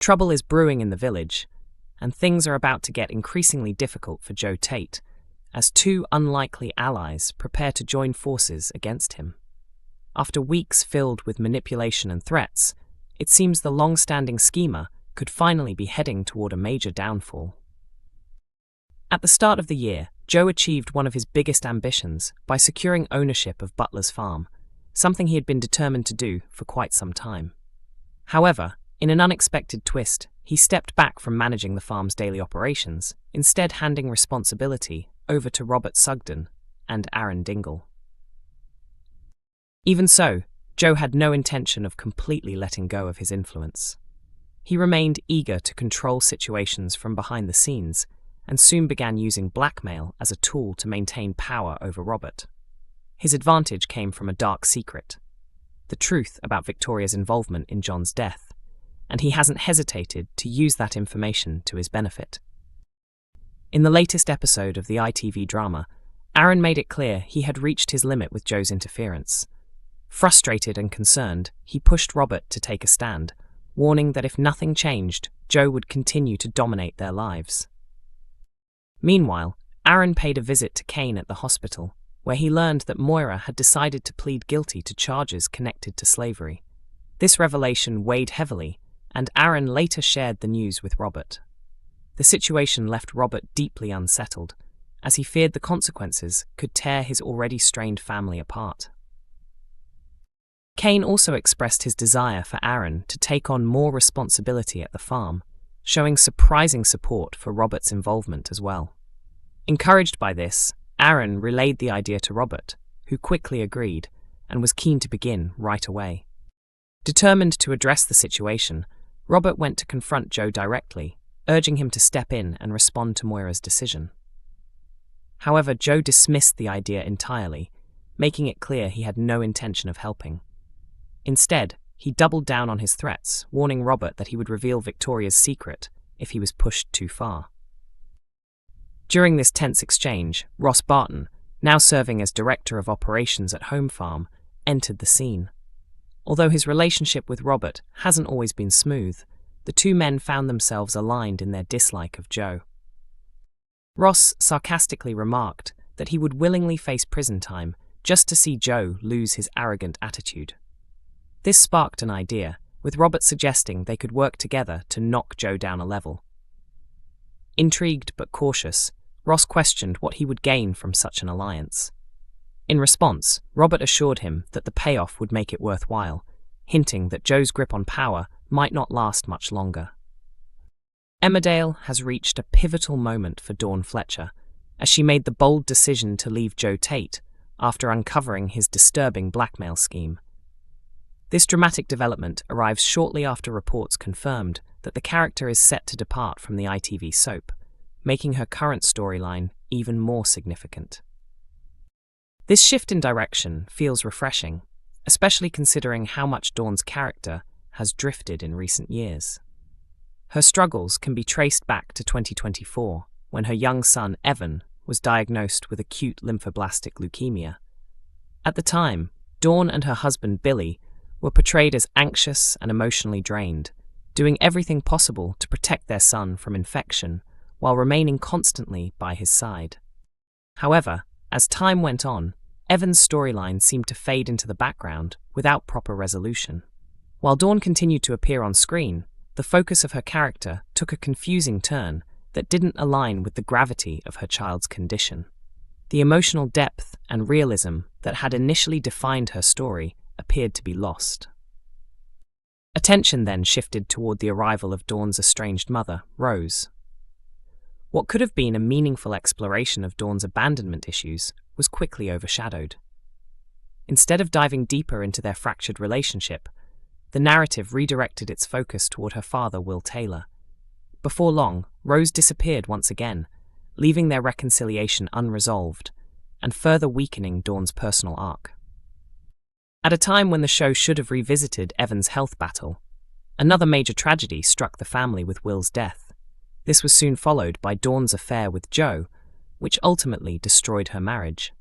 Trouble is brewing in the village, and things are about to get increasingly difficult for Joe Tate, as two unlikely allies prepare to join forces against him. After weeks filled with manipulation and threats, it seems the long-standing schemer could finally be heading toward a major downfall. At the start of the year, Joe achieved one of his biggest ambitions by securing ownership of Butler's farm, something he had been determined to do for quite some time. However, in an unexpected twist, he stepped back from managing the farm's daily operations, instead handing responsibility over to Robert Sugden and Aaron Dingle. Even so, Joe had no intention of completely letting go of his influence. He remained eager to control situations from behind the scenes, and soon began using blackmail as a tool to maintain power over Robert. His advantage came from a dark secret: the truth about Victoria's involvement in John's death, and he hasn't hesitated to use that information to his benefit. In the latest episode of the ITV drama, Aaron made it clear he had reached his limit with Joe's interference. Frustrated and concerned, he pushed Robert to take a stand, warning that if nothing changed, Joe would continue to dominate their lives. Meanwhile, Aaron paid a visit to Cain at the hospital, where he learned that Moira had decided to plead guilty to charges connected to slavery. This revelation weighed heavily, and Aaron later shared the news with Robert. The situation left Robert deeply unsettled, as he feared the consequences could tear his already strained family apart. Cain also expressed his desire for Aaron to take on more responsibility at the farm, showing surprising support for Robert's involvement as well. Encouraged by this, Aaron relayed the idea to Robert, who quickly agreed and was keen to begin right away. Determined to address the situation, Robert went to confront Joe directly, urging him to step in and respond to Moira's decision. However, Joe dismissed the idea entirely, making it clear he had no intention of helping. Instead, he doubled down on his threats, warning Robert that he would reveal Victoria's secret if he was pushed too far. During this tense exchange, Ross Barton, now serving as Director of Operations at Home Farm, entered the scene. Although his relationship with Robert hasn't always been smooth, the two men found themselves aligned in their dislike of Joe. Ross sarcastically remarked that he would willingly face prison time just to see Joe lose his arrogant attitude. This sparked an idea, with Robert suggesting they could work together to knock Joe down a level. Intrigued but cautious, Ross questioned what he would gain from such an alliance. In response, Robert assured him that the payoff would make it worthwhile, hinting that Joe's grip on power might not last much longer. Emmerdale has reached a pivotal moment for Dawn Fletcher, as she made the bold decision to leave Joe Tate after uncovering his disturbing blackmail scheme. This dramatic development arrives shortly after reports confirmed that the character is set to depart from the ITV soap, making her current storyline even more significant. This shift in direction feels refreshing, especially considering how much Dawn's character has drifted in recent years. Her struggles can be traced back to 2024, when her young son Evan was diagnosed with acute lymphoblastic leukemia. At the time, Dawn and her husband Billy were portrayed as anxious and emotionally drained, doing everything possible to protect their son from infection while remaining constantly by his side. However, as time went on, Evan's storyline seemed to fade into the background without proper resolution. While Dawn continued to appear on screen, the focus of her character took a confusing turn that didn't align with the gravity of her child's condition. The emotional depth and realism that had initially defined her story appeared to be lost. Attention then shifted toward the arrival of Dawn's estranged mother, Rose. What could have been a meaningful exploration of Dawn's abandonment issues was quickly overshadowed. Instead of diving deeper into their fractured relationship, the narrative redirected its focus toward her father, Will Taylor. Before long, Rose disappeared once again, leaving their reconciliation unresolved and further weakening Dawn's personal arc. At a time when the show should have revisited Evan's health battle, another major tragedy struck the family with Will's death. This was soon followed by Dawn's affair with Joe, which ultimately destroyed her marriage.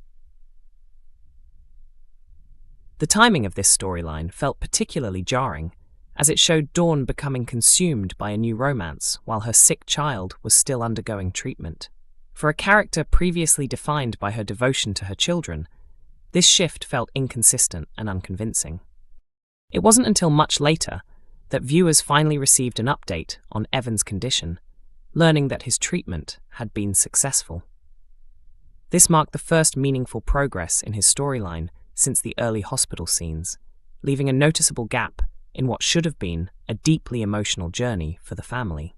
The timing of this storyline felt particularly jarring, as it showed Dawn becoming consumed by a new romance while her sick child was still undergoing treatment. For a character previously defined by her devotion to her children, this shift felt inconsistent and unconvincing. It wasn't until much later that viewers finally received an update on Evan's condition, learning that his treatment had been successful. This marked the first meaningful progress in his storyline since the early hospital scenes, leaving a noticeable gap in what should have been a deeply emotional journey for the family.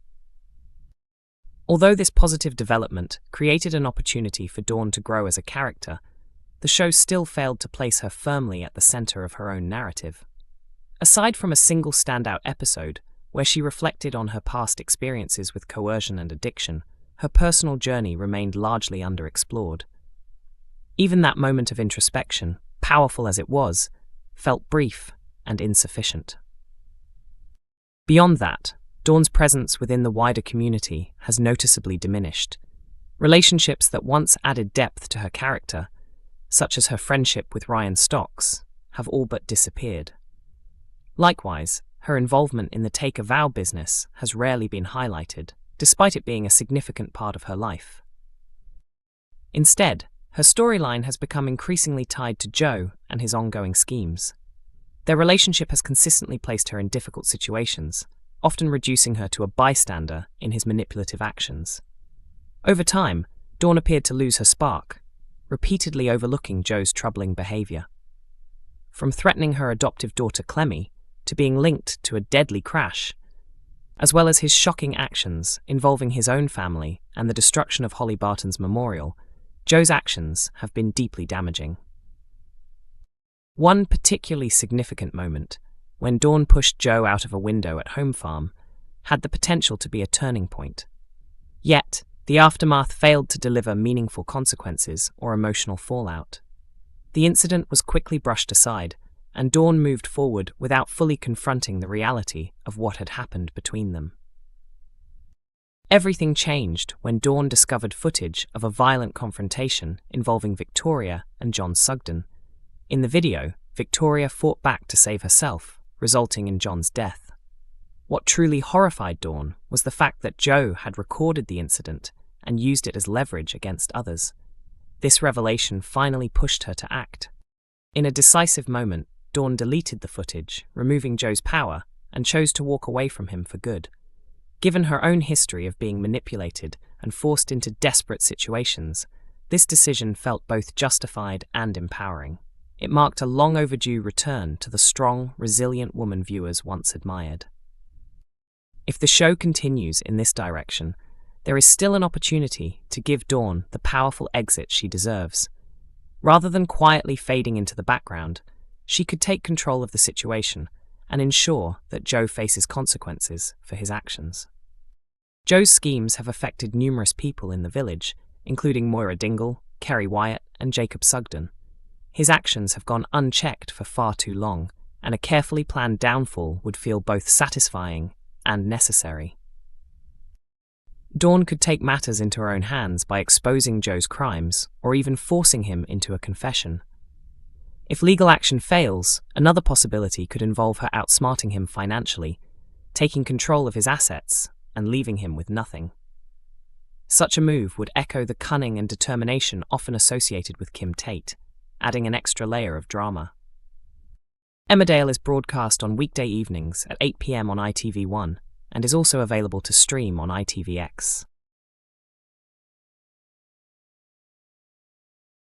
Although this positive development created an opportunity for Dawn to grow as a character, the show still failed to place her firmly at the center of her own narrative. Aside from a single standout episode where she reflected on her past experiences with coercion and addiction, her personal journey remained largely underexplored. Even that moment of introspection, powerful as it was, felt brief and insufficient. Beyond that, Dawn's presence within the wider community has noticeably diminished. Relationships that once added depth to her character, such as her friendship with Ryan Stocks, have all but disappeared. Likewise, her involvement in the Take a Vow business has rarely been highlighted, despite it being a significant part of her life. Instead, her storyline has become increasingly tied to Joe and his ongoing schemes. Their relationship has consistently placed her in difficult situations, often reducing her to a bystander in his manipulative actions. Over time, Dawn appeared to lose her spark, repeatedly overlooking Joe's troubling behavior. From threatening her adoptive daughter Clemmy to being linked to a deadly crash, as well as his shocking actions involving his own family and the destruction of Holly Barton's memorial, Joe's actions have been deeply damaging. One particularly significant moment, when Dawn pushed Joe out of a window at Home Farm, had the potential to be a turning point. Yet, the aftermath failed to deliver meaningful consequences or emotional fallout. The incident was quickly brushed aside, and Dawn moved forward without fully confronting the reality of what had happened between them. Everything changed when Dawn discovered footage of a violent confrontation involving Victoria and John Sugden. In the video, Victoria fought back to save herself, resulting in John's death. What truly horrified Dawn was the fact that Joe had recorded the incident and used it as leverage against others. This revelation finally pushed her to act. In a decisive moment, Dawn deleted the footage, removing Joe's power, and chose to walk away from him for good. Given her own history of being manipulated and forced into desperate situations, this decision felt both justified and empowering. It marked a long overdue return to the strong, resilient woman viewers once admired. If the show continues in this direction, there is still an opportunity to give Dawn the powerful exit she deserves. Rather than quietly fading into the background, she could take control of the situation and ensure that Joe faces consequences for his actions. Joe's schemes have affected numerous people in the village, including Moira Dingle, Kerry Wyatt, and Jacob Sugden. His actions have gone unchecked for far too long, and a carefully planned downfall would feel both satisfying and necessary. Dawn could take matters into her own hands by exposing Joe's crimes or even forcing him into a confession. If legal action fails, another possibility could involve her outsmarting him financially, taking control of his assets, and leaving him with nothing. Such a move would echo the cunning and determination often associated with Kim Tate, adding an extra layer of drama. Emmerdale is broadcast on weekday evenings at 8 p.m. on ITV1 and is also available to stream on ITVX.